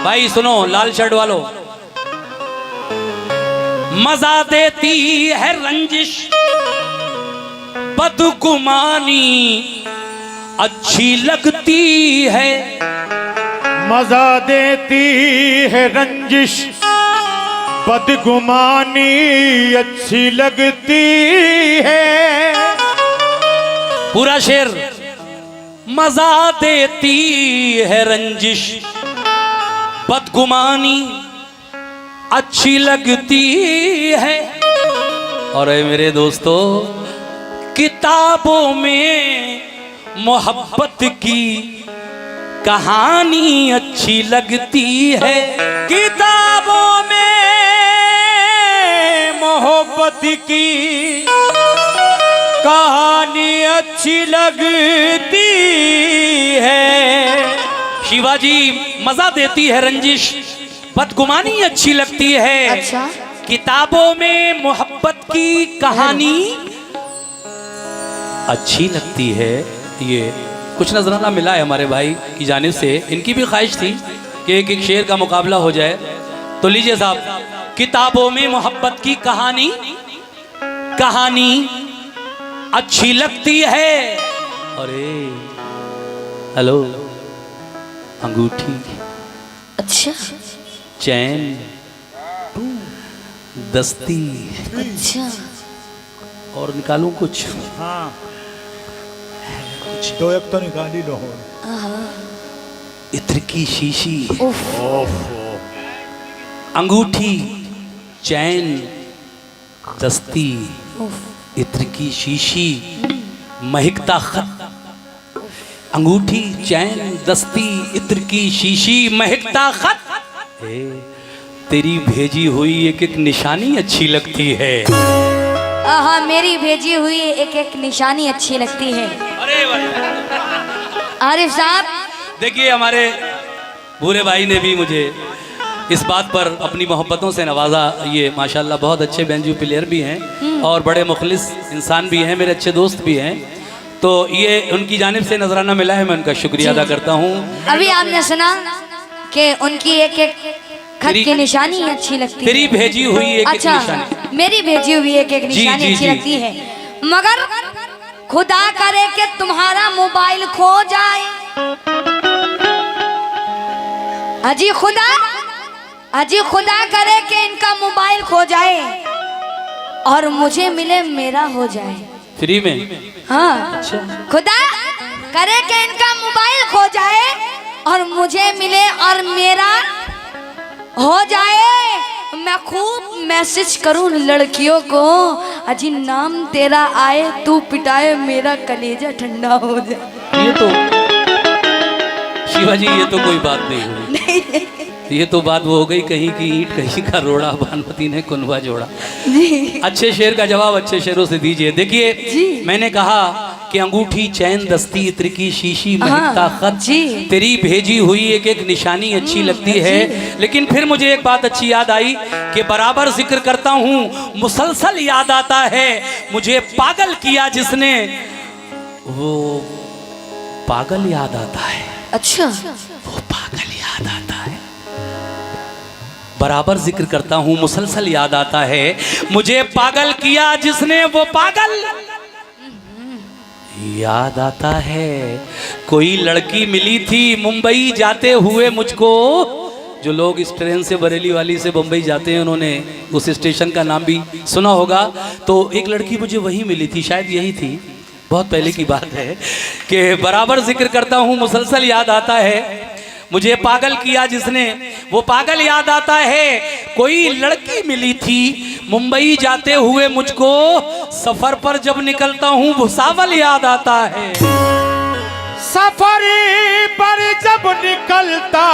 भाई सुनो लाल शर्ट वालों, मजा देती है रंजिश बदगुमानी अच्छी लगती है। मजा देती है रंजिश बदगुमानी अच्छी लगती है। पूरा शेर। मजा देती है रंजिश बदगुमानी अच्छी लगती है। और मेरे दोस्तों, किताबों में मोहब्बत की कहानी अच्छी लगती है। किताबों में मोहब्बत की कहानी अच्छी लगती है। शिवाजी, मजा देती है रंजिश बदगुमानी अच्छी लगती है। अच्छा। किताबों में मोहब्बत की कहानी अच्छी लगती है। ये कुछ नजराना मिला है हमारे भाई की जानिब से। इनकी भी ख्वाहिश थी कि एक एक शेर का मुकाबला हो जाए। तो लीजिए साहब, किताबों में मोहब्बत की कहानी अच्छी लगती है। अरे हेलो, अंगूठी, अच्छा चैन, दस्ती, अच्छा। और निकालूं कुछ? हाँ, कुछ दो एक तो निकाल ही लो। इत्र की शीशी, उफ। अंगूठी, चैन, दस्ती, उफ। इत्र की शीशी, महकता खत। अंगूठी, चैन, दस्ती, इत्र की शीशी, महकता खत। तेरी भेजी हुई एक एक निशानी अच्छी लगती है। हाँ, मेरी भेजी हुई एक एक निशानी अच्छी लगती है। अरे आरिफ साहब, देखिए, हमारे भूरे भाई ने भी मुझे इस बात पर अपनी मोहब्बतों से नवाजा। ये माशाल्लाह बहुत अच्छे बैंजो प्लेयर भी हैं और बड़े मुखलिस इंसान भी हैं, मेरे अच्छे दोस्त भी हैं। तो ये उनकी जानिब से नजराना मिला है, मैं उनका शुक्रिया अदा करता हूँ। अभी आपने सुना कि उनकी एक एक खत की निशानी अच्छी लगती है। तेरी भेजी हुई एक अच्छा, एक निशानी, मेरी भेजी हुई एक एक निशानी जी, अच्छी जी। लगती है। मगर खुदा करे कि तुम्हारा मोबाइल खो जाए। अजी खुदा करे कि इनका मोबाइल खो जाए और मुझे मिले मेरा हो जाए फ्री में। हाँ, खुदा करे कि इनका मोबाइल खो जाए और मुझे मिले और मेरा हो जाए। मैं खूब मैसेज करूं लड़कियों को, अजी नाम तेरा आए, तू पिटाए, मेरा कलेजा ठंडा हो जाए। ये तो शिवाजी, ये तो कोई बात नहीं हुई। ये तो बात वो हो गई, कहीं की ईंट कहीं का रोड़ा, भानुमति ने कुनबा जोड़ा। अच्छे शेर का जवाब अच्छे शेरों से दीजिए। देखिए, मैंने कहा कि अंगूठी, चैन, दस्ती, इत्र की शीशी, महकता खत, तेरी भेजी हुई एक एक निशानी अच्छी लगती है। लेकिन फिर मुझे एक बात अच्छी याद आई कि बराबर जिक्र करता हूँ, मुसलसल याद आता है मुझे पागल किया जिसने, वो पागल याद आता है। अच्छा, वो पागल याद आता है। बराबर जिक्र करता हूँ, मुसलसल याद आता है मुझे पागल किया जिसने, वो पागल याद आता है। कोई लड़की मिली थी मुंबई जाते हुए मुझको। जो लोग इस ट्रेन से, बरेली वाली से बम्बई जाते हैं, उन्होंने उस स्टेशन का नाम भी सुना होगा। तो एक लड़की मुझे वहीं मिली थी, शायद यही थी, बहुत पहले की बात है। कि बराबर जिक्र करता हूँ, मुसलसल याद आता है मुझे पागल किया जिसने, वो पागल याद आता है। कोई लड़की मिली थी मुंबई जाते हुए मुझको, सफर पर जब निकलता हूँ भुसावल याद आता है। सफर पर जब निकलता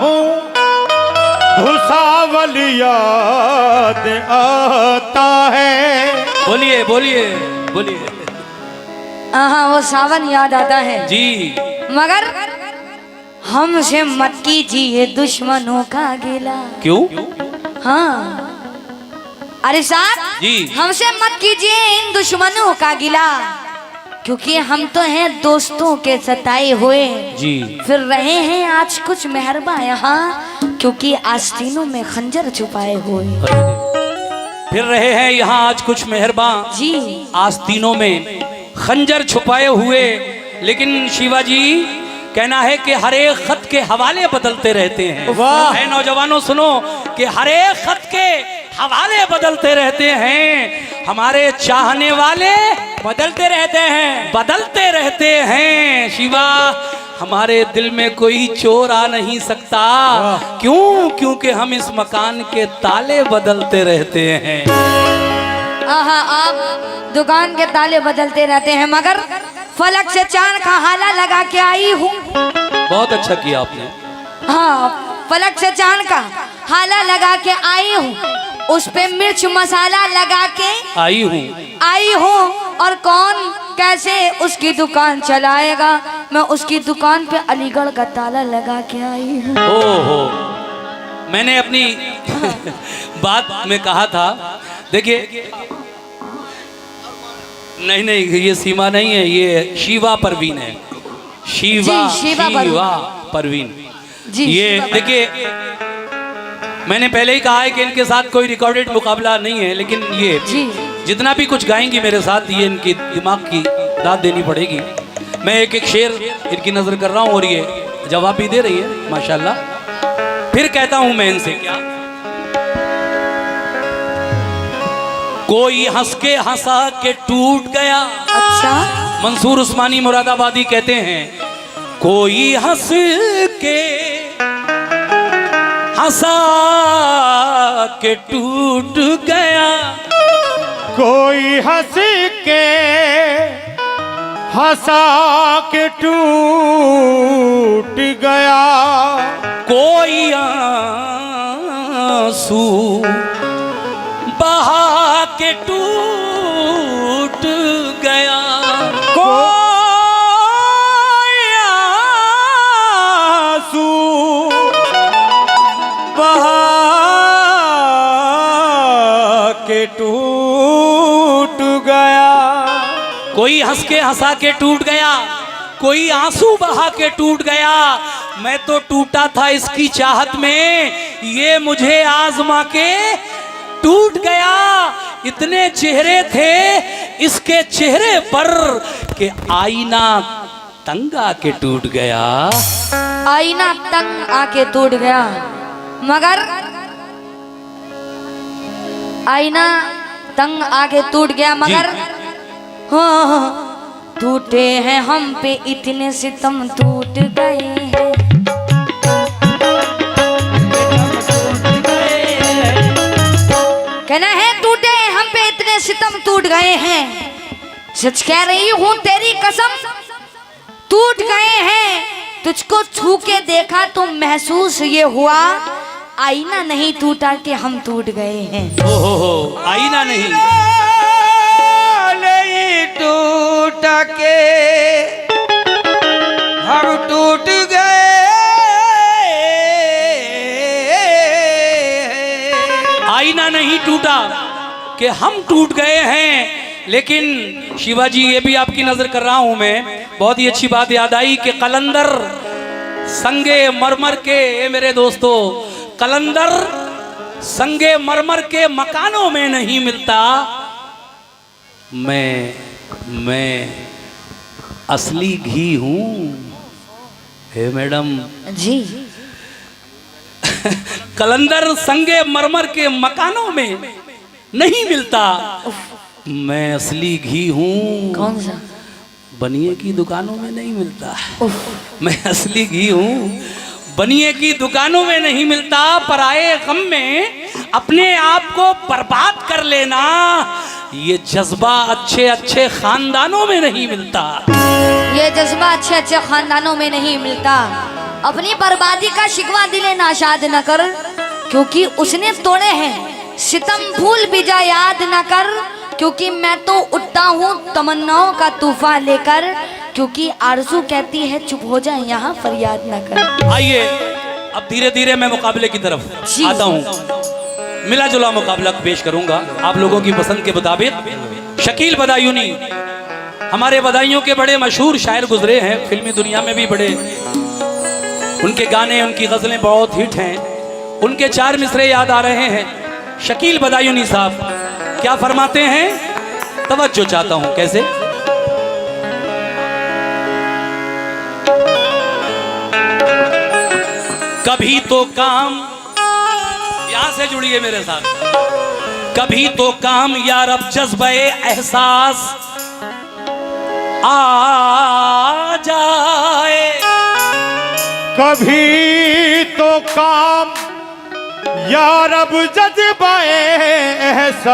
हूँ भुसावल याद आता है। बोलिए बोलिए बोलिए। हाँ, वो सावन याद आता है जी। मगर हमसे मत कीजिए दुश्मनों का गिला। क्यों? हाँ, अरे साहब जी। हमसे मत कीजिए इन दुश्मनों का गिला, क्योंकि हम तो हैं दोस्तों के सताए हुए, जी फिर रहे हैं आज कुछ मेहरबा यहाँ, क्योंकि आस्तीनों में खंजर छुपाए हुए। फिर रहे हैं यहाँ आज कुछ मेहरबा जी आस्तीनों में खंजर छुपाए हुए। लेकिन शिवाजी कहना है कि हर एक खत के हवाले बदलते रहते हैं। वाह। है नौजवानों सुनो कि हर एक खत के हवाले बदलते रहते हैं। हमारे चाहने वाले बदलते रहते हैं। शिवा हमारे दिल में कोई चोर आ नहीं सकता। क्यों? क्योंकि हम इस मकान के ताले बदलते रहते हैं। आहा, आप दुकान के ताले बदलते रहते हैं, मगर फलक से चांद का हाला लगा के आई हूँ। बहुत अच्छा किया आपने। हाँ, फलक से चांद का हाला लगा के आई हूँ, उस पे मिर्च मसाला लगा के आई हूँ। और कौन कैसे उसकी दुकान चलाएगा? मैं उसकी दुकान पे अलीगढ़ का ताला लगा के आई हूँ। ओहो, मैंने अपनी बात में कहा था, देखिए नहीं ये सीमा नहीं है, ये शिवा परवीन है। शिवा परवीन जी। ये देखिए मैंने पहले ही कहा है कि इनके साथ कोई रिकॉर्डेड मुकाबला नहीं है, लेकिन ये जी जितना भी कुछ गाएंगी मेरे साथ, ये इनकी दिमाग की दाद देनी पड़ेगी। मैं एक एक शेर इनकी नजर कर रहा हूँ और ये जवाब भी दे रही है माशाल्लाह। फिर कहता हूं मैं इनसे क्या, कोई हंस के हंसा के टूट गया। अच्छा, मंसूर उस्मानी मुरादाबादी कहते हैं, कोई हंस के हंसा के टूट गया। कोई हंस के हंसा के टूट गया। कोई आंसू बहा के टूट गया। कोई आंसू बहा के टूट गया। कोई हंस के हंसा के टूट गया, कोई आंसू बहा के टूट गया। मैं तो टूटा था इसकी चाहत में, ये मुझे आजमा के टूट गया। इतने चेहरे थे इसके चेहरे पर कि आईना तंग आके टूट गया। आईना तंग आके टूट गया, मगर आईना तंग आके टूट गया, मगर हाँ, टूटे हैं हम पे इतने सितम टूट गए हैं। कहना है टूटे हम पे इतने सितम टूट गए हैं। सच कह रही हूँ तेरी कसम, टूट गए हैं। तुझको छू के देखा तो महसूस ये हुआ, आईना नहीं टूटा कि हम टूट गए हैं। ओहो, आईना नहीं टूटा के हम टूट गए। आईना नहीं टूटा कि हम टूट गए हैं। लेकिन शिवाजी, ये भी आपकी नजर कर रहा हूं मैं, बहुत ही अच्छी बात याद आई कि कलंदर संगे मरमर के, मेरे दोस्तों, कलंदर संगे मरमर के मकानों में नहीं मिलता। मैं असली घी हूं। हे मैडम जी, कलंदर संगे मरमर के मकानों में नहीं मिलता। मैं असली घी हूँ। कौन सा? बनिए की दुकानों में नहीं मिलता। मैं असली घी हूँ, बनिए की दुकानों में नहीं मिलता। पर आए गम में अपने आप को बर्बाद कर लेना, ये जज्बा अच्छे अच्छे खानदानों में नहीं मिलता। ये जज्बा अच्छे अच्छे खानदानों में नहीं मिलता। अपनी बर्बादी का शिकवा दिले नाशाद न कर, क्योंकि उसने तोड़े हैं। सितम भूल भी जा याद न कर, क्योंकि मैं तो उठता हूँ तमन्नाओं का तूफान लेकर। क्योंकि आरज़ू कहती है चुप हो जाए यहाँ फरियाद न कर। आइए अब धीरे धीरे मैं मुकाबले की तरफ आता हूँ। मिला जुला मुकाबला पेश करूंगा आप लोगों की पसंद के मुताबिक। शकील बदायूनी हमारे बदायूं के बड़े मशहूर शायर गुजरे हैं, फिल्मी दुनिया में भी बड़े, उनके गाने उनकी गजलें बहुत हिट हैं। उनके 4 मिसरे याद आ रहे हैं। शकील बदायूनी साहब क्या फरमाते हैं, तवज्जो चाहता हूं। कैसे? कभी तो काम, यहां से जुड़िए मेरे साथ, कभी तो काम यार अब जज्बे एहसास आ जाए, कभी तो काम यार अब जज्बा एहसास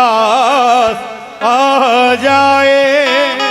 आ जाए,